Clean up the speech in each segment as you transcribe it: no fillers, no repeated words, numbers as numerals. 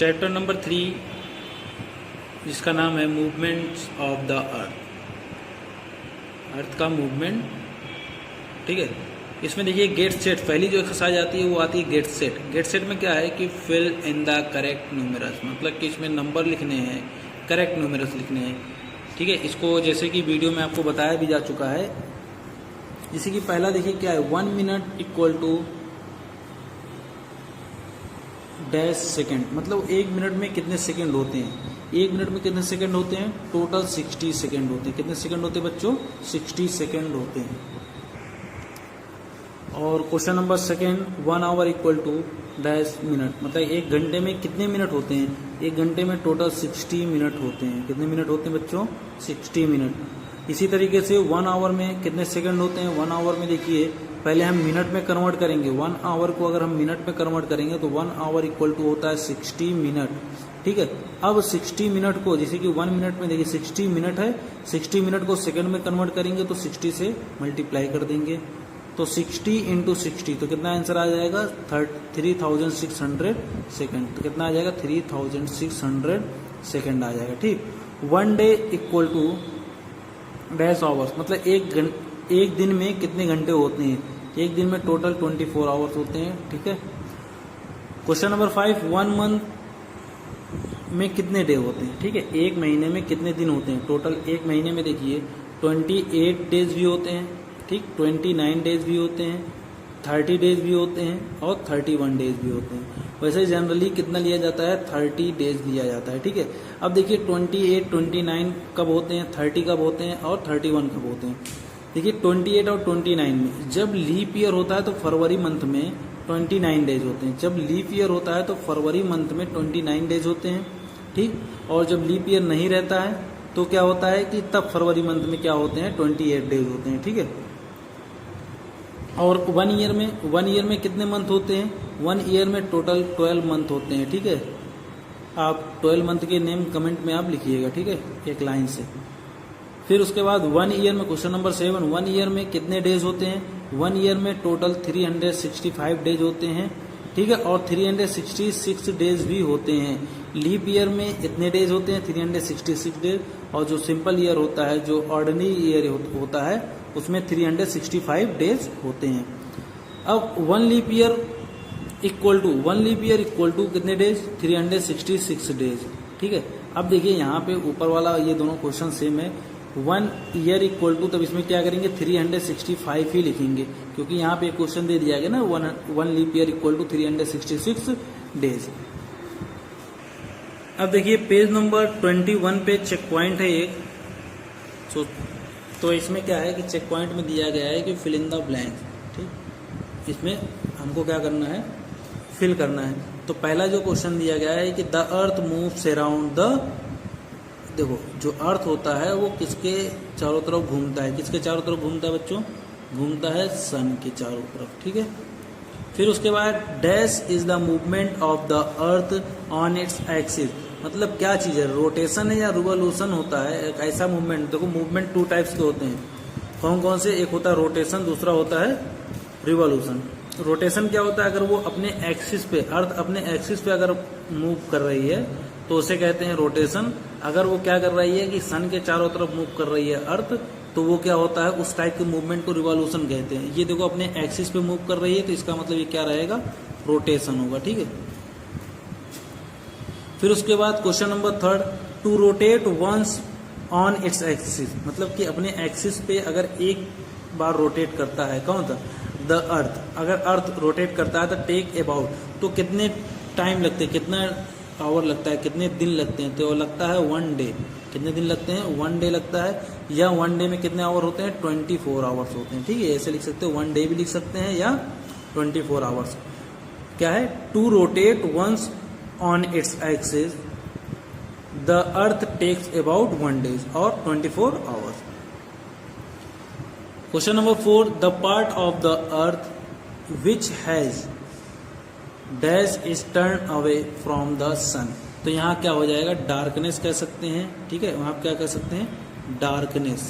Chapter number 3 जिसका नाम है मूवमेंट्स ऑफ द अर्थ का मूवमेंट। ठीक है, इसमें देखिए गेट सेट, पहली जो एक्सरसाइज आती है वो आती है गेट सेट। गेट सेट में क्या है कि fill in the correct numerous, मतलब कि इसमें नंबर लिखने हैं, करेक्ट न्यूमेरस लिखने हैं। ठीक है, इसको जैसे कि वीडियो में आपको बताया भी जा चुका है। जैसे कि पहला देखिए क्या है, 1 minute equal to dash second, मतलब 1 मिनट में कितने सेकेंड होते हैं। 1 मिनट में कितने सेकेंड होते हैं, टोटल 60 सेकेंड होते हैं। कितने सेकेंड होते हैं बच्चों, 60 सेकेंड होते हैं। और question number second, 1 hour equal to dash minute, मतलब 1 घंटे में कितने मिनट होते हैं। 1 घंटे में टोटल 60 मिनट होते हैं। कितने मिनट होते हैं बच्चों, 60 मिनट। इसी तरीके से 1 आवर में कितने सेकंड होते हैं। 1 आवर में देखिए पहले हम मिनट में कन्वर्ट करेंगे। 1 आवर को अगर हम मिनट में कन्वर्ट करेंगे तो 1 आवर इक्वल टू होता है 60 मिनट। ठीक है, अब 60 मिनट को, जैसे कि 1 मिनट में देखिए 60 मिनट है, 60 मिनट को सेकंड में कन्वर्ट करेंगे तो 60 से मल्टीप्लाई कर देंगे तो 60 इंटू 60, तो कितना आंसर आ जाएगा 3600 सेकेंड। तो कितना आ जाएगा 3600 सेकेंड आ जाएगा। ठीक, 1 day equal to dash hours, मतलब एक दिन में कितने घंटे होते हैं। एक दिन में टोटल 24 आवर्स होते हैं। ठीक है, क्वेश्चन नंबर 5, 1 मंथ में कितने डे होते हैं। ठीक है, 1 महीने में कितने दिन होते हैं। टोटल 1 महीने में देखिए 28 डेज भी होते हैं, ठीक, 29 डेज भी होते हैं, 30 डेज भी होते हैं और 31 डेज भी होते हैं। वैसे जनरली कितना लिया जाता है, 30 डेज लिया जाता है। ठीक है, अब देखिए 28, 29 कब होते हैं, 30 कब होते हैं और 31 कब होते हैं। देखिए 28 और 29 में जब लीप ईयर होता है तो फरवरी मंथ में 29 डेज होते हैं। जब लीप ईयर होता है तो फरवरी मंथ में 29 डेज होते हैं। ठीक, और जब लीप ईयर नहीं रहता है तो क्या होता है कि तब फरवरी मंथ में क्या होते हैं, 28 डेज होते हैं। ठीक है, और 1 ईयर में कितने मंथ होते हैं। 1 ईयर में टोटल 12 मंथ होते हैं। ठीक है, आप 12 मंथ के नेम कमेंट में आप लिखिएगा। ठीक है, एक लाइन से। फिर उसके बाद 1 ईयर में क्वेश्चन नंबर 7, 1 ईयर में कितने डेज होते हैं। 1 ईयर में टोटल 365 डेज होते हैं। ठीक है, और 366 डेज भी होते हैं। लीप ईयर में इतने डेज होते हैं, 366 डेज, और जो सिंपल ईयर होता है, जो ऑर्डिनरी ईयर होता है, उसमें 365 डेज होते हैं। अब 1 लीप ईयर इक्वल टू कितने डेज, 366 डेज। ठीक है, अब देखिए यहाँ पे ऊपर वाला ये दोनों क्वेश्चन सेम है। 1 ईयर इक्वल टू, तब इसमें क्या करेंगे 365 ही लिखेंगे, क्योंकि यहाँ पे क्वेश्चन दे दिया गया ना 1 leap year equal to 366 days. अब देखिए पेज नंबर 21 पे चेक पॉइंट है एक। तो इसमें क्या है कि चेक पॉइंट में दिया गया है कि फिल इन द ब्लैंक। ठीक, इसमें हमको क्या करना है, फिल करना है। तो पहला जो क्वेश्चन दिया गया है कि the earth moves around the, देखो जो अर्थ होता है वो किसके चारों तरफ घूमता है। किसके चारों तरफ घूमता है बच्चों, घूमता है सन के चारों तरफ। ठीक है, फिर उसके बाद dash is the movement of the earth on its axis, मतलब क्या चीज है, रोटेशन है या रिवोल्यूशन होता है। एक ऐसा मूवमेंट, देखो मूवमेंट 2 टाइप्स के होते हैं। कौन कौन से, एक होता है रोटेशन, दूसरा होता है रिवोल्यूशन। रोटेशन क्या होता है, अगर वो अपने एक्सिस पे, अर्थ अपने एक्सिस पे अगर मूव कर रही है तो उसे कहते हैं रोटेशन। अगर वो क्या कर रही है कि सन के चारों तरफ मूव कर रही है अर्थ, तो वो क्या होता है, उस टाइप के मूवमेंट को रिवोल्यूशन कहते हैं। ये देखो अपने एक्सिस पे मूव कर रही है तो इसका मतलब ये क्या रहेगा, रोटेशन होगा। ठीक है, फिर उसके बाद question number 3, to rotate once on its axis, मतलब कि अपने एक्सिस पे अगर एक बार रोटेट करता है, कौन था, द अर्थ। अगर अर्थ रोटेट करता है तो टेक अबाउट, तो कितने टाइम लगते हैं, कितना आवर लगता है, कितने दिन लगते हैं, तो लगता है 1 डे। कितने दिन लगते हैं, 1 डे लगता है। या 1 डे में कितने आवर होते हैं, 24 आवर्स होते हैं। ठीक है, ऐसे लिख सकते हो, 1 डे भी लिख सकते हैं या 24 आवर्स। क्या है, to rotate once on its axis the earth takes about 1 day और 24 hours. Question number 4, the part of the earth which has dash is turn away from the sun, तो यहाँ क्या हो जाएगा, डार्कनेस कह सकते हैं। ठीक है, वहां क्या कह सकते हैं, डार्कनेस।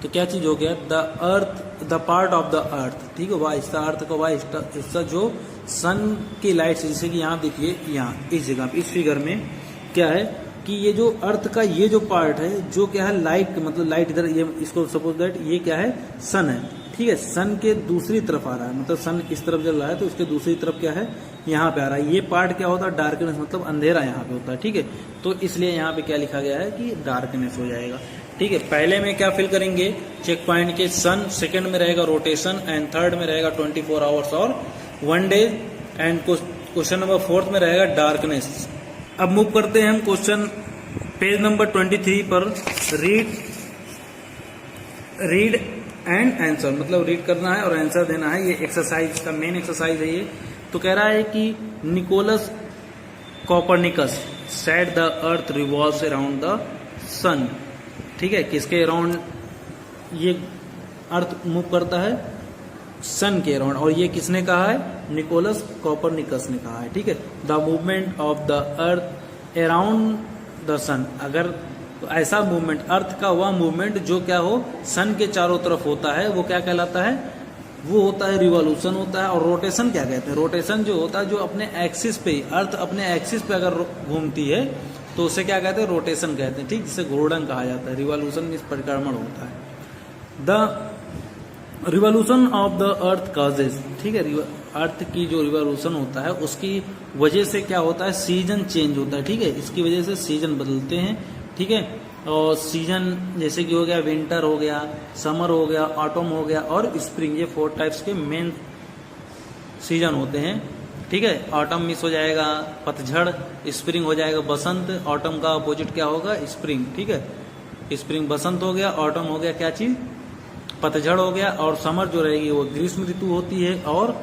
तो क्या चीज हो गया, the earth, the part of the अर्थ। ठीक है, वह हिस्सा, अर्थ का वह हिस्सा जो सन की लाइट से, जैसे कि यहाँ देखिए, यहाँ इस जगह पे इस फिगर में क्या है कि ये जो अर्थ का ये जो पार्ट है जो क्या है लाइट, मतलब लाइट इधर, ये इसको सपोज दैट ये क्या है सन है, ठीक है, सन के दूसरी तरफ आ रहा है, मतलब सन इस तरफ चल रहा है तो उसके दूसरी तरफ क्या है यहाँ पे आ रहा है, ये पार्ट क्या होता है डार्कनेस, मतलब अंधेरा यहाँ पे होता है, ठीक है, तो इसलिए यहाँ पे क्या लिखा गया है कि डार्कनेस हो जाएगा, ठीक है। पहले में क्या फिल करेंगे चेक पॉइंट के सन, सेकंड में रहेगा रोटेशन एंड थर्ड में रहेगा 24 आवर्स और 1 डे एंड क्वेश्चन नंबर 4 में रहेगा डार्कनेस। अब मूव करते हैं हम क्वेश्चन पेज नंबर 23 पर, रीड एंड आंसर, मतलब रीड करना है और आंसर देना है, ये एक्सरसाइज का मेन एक्सरसाइज है ये। तो कह रहा है कि Nicolaus Copernicus said the earth revolves around the sun, ठीक है, किसके अराउंड ये अर्थ मूव करता है, सन के अराउंड, और ये किसने कहा है निकोलस कॉपरनिकस ने कहा है, ठीक है। The movement of the earth around the sun, अगर तो ऐसा मूवमेंट, अर्थ का वह मूवमेंट जो क्या हो सन के चारों तरफ होता है वो क्या कहलाता है, वो होता है रिवॉल्यूशन होता है। और रोटेशन क्या कहते हैं, रोटेशन जो होता है जो अपने एक्सिस पे, अर्थ अपने एक्सिस पे अगर घूमती है तो उसे क्या कहते हैं रोटेशन कहते हैं, ठीक, जिसे घूर्णन कहा जाता है। रिवॉल्यूशन मींस परिक्रमण होता है। The revolution of the earth causes, ठीक है, अर्थ की जो रिवॉल्यूशन होता है उसकी वजह से क्या होता है सीजन चेंज होता है, ठीक है, इसकी वजह से सीजन बदलते हैं, ठीक है। और सीजन जैसे कि हो गया विंटर हो गया, समर हो गया, ऑटम हो गया और स्प्रिंग, ये 4 टाइप्स के मेन सीजन होते हैं, ठीक है। ऑटम मिस हो जाएगा पतझड़, स्प्रिंग हो जाएगा बसंत, ऑटम का अपोजिट क्या होगा स्प्रिंग, ठीक है, स्प्रिंग बसंत हो गया, ऑटम हो गया क्या चीज पतझड़ हो गया, और समर जो रहेगी वो ग्रीष्म ऋतु होती है, और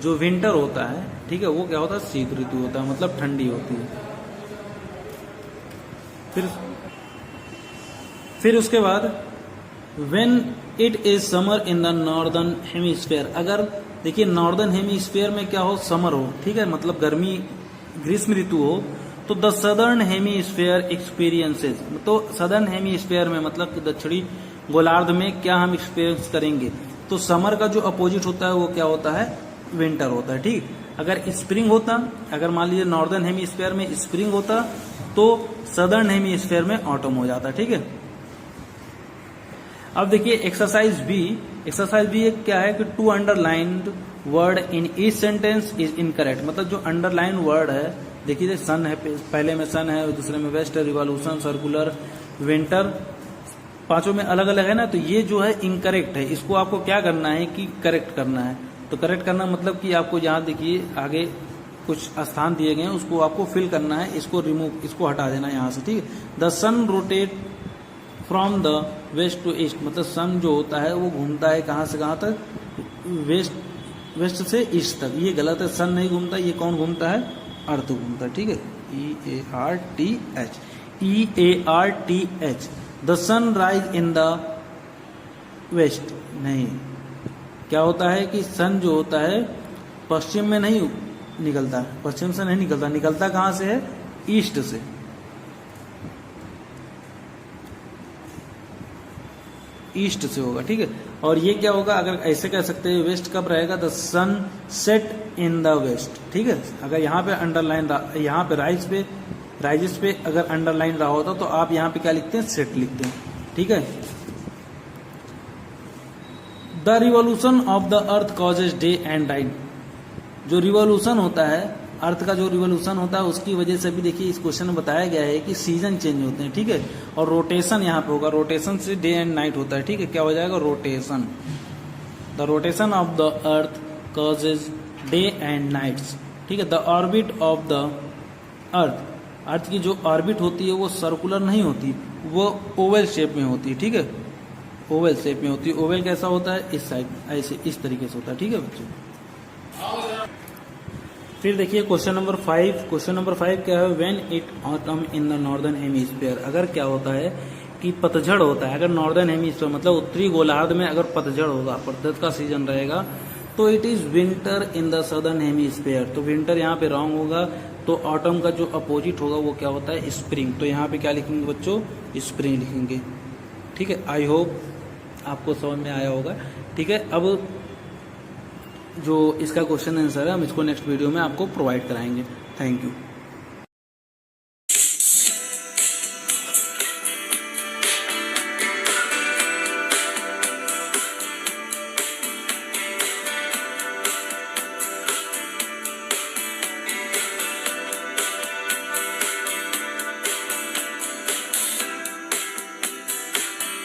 जो विंटर होता है, ठीक है, वो क्या होता है शीत ऋतु होता है, मतलब ठंडी होती है। फिर उसके बाद when it is summer in the northern hemisphere, अगर देखिए नॉर्दर्न हेमिस्फीयर में क्या हो समर हो, ठीक है, मतलब गर्मी ग्रीष्म ऋतु हो, तो द सदर्न हेमिस्फीयर एक्सपीरियंसेस, तो सदर्न हेमिस्फीयर में मतलब दक्षिणी गोलार्ध में क्या हम एक्सपीरियंस करेंगे, तो समर का जो अपोजिट होता है वो क्या होता है विंटर होता है, ठीक। अगर स्प्रिंग होता, अगर मान लीजिए नॉर्दर्न हेमिस्फीयर में स्प्रिंग होता तो सदर्न हेमिस्फीयर में ऑटम हो जाता, ठीक है। अब देखिए एक्सरसाइज बी क्या है कि 2 underlined word in each sentence is incorrect, मतलब जो अंडरलाइन वर्ड है, देखिए सन है, पहले में सन है, दूसरे में वेस्ट है, रिवॉल्यूशन, सर्कुलर, विंटर, पांचों में अलग अलग है ना, तो ये जो है इनकरेक्ट है, इसको आपको क्या करना है कि करेक्ट करना है। तो करेक्ट करना मतलब कि आपको यहाँ देखिए आगे कुछ स्थान दिए गए हैं उसको आपको फिल करना है, इसको रिमूव, इसको हटा देना है यहाँ से, ठीक है। The sun rotate from the west to east, मतलब सन जो होता है वो घूमता है कहाँ से कहाँ तक, वेस्ट से ईस्ट तक, ये गलत है, सन नहीं घूमता, ये कौन घूमता है अर्थ घूमता है, ठीक है, EARTH। The sun rise in the west, नहीं, क्या होता है कि सन जो होता है पश्चिम में नहीं निकलता, पश्चिम से नहीं निकलता, निकलता कहाँ से है ईस्ट से, ईस्ट से होगा, ठीक है। और ये क्या होगा, अगर ऐसे कह सकते हैं वेस्ट कब रहेगा, the sun set in the west, ठीक है। अगर यहाँ पे अंडरलाइन, यहाँ पे राइजेस पे अगर अंडरलाइन रहा होता तो आप यहाँ पे क्या लिखते हैं सेट लिखते हैं, ठीक है। The revolution of the earth causes day and night, जो रिवॉल्यूशन होता है अर्थ का, जो रिवॉल्यूशन होता है उसकी वजह से भी देखिए इस क्वेश्चन में बताया गया है कि सीजन चेंज होते हैं, ठीक है। और रोटेशन यहाँ पे होगा, रोटेशन से डे एंड नाइट होता है, ठीक है, क्या हो जाएगा rotation. The rotation of the earth causes day and nights, ठीक है। The orbit of the earth, earth की जो ऑर्बिट होती है वो सर्कुलर नहीं होती, वो ओवल शेप में होती है, ठीक है, ओवल शेप में होती है। ओवल कैसा होता है इस साइड, ऐसे इस तरीके से होता है, ठीक है बच्चों। फिर देखिए क्वेश्चन नंबर 5, क्वेश्चन नंबर 5 क्या है, when it autumn in the northern hemisphere, अगर क्या होता है कि पतझड़ होता है, अगर नॉर्दर्न हेमिस्फीयर मतलब उत्तरी गोलार्ध में अगर पतझड़ होगा, पतझड़ का सीजन रहेगा, तो it is winter in the southern hemisphere, तो विंटर यहाँ पे रॉन्ग होगा, तो ऑटम का जो अपोजिट होगा वो क्या होता है स्प्रिंग, तो यहाँ पे क्या लिखेंगे बच्चों स्प्रिंग लिखेंगे, ठीक है। आई होप आपको समझ में आया होगा, ठीक है। अब जो इसका क्वेश्चन आंसर है हम इसको नेक्स्ट वीडियो में आपको प्रोवाइड कराएंगे। Thank you.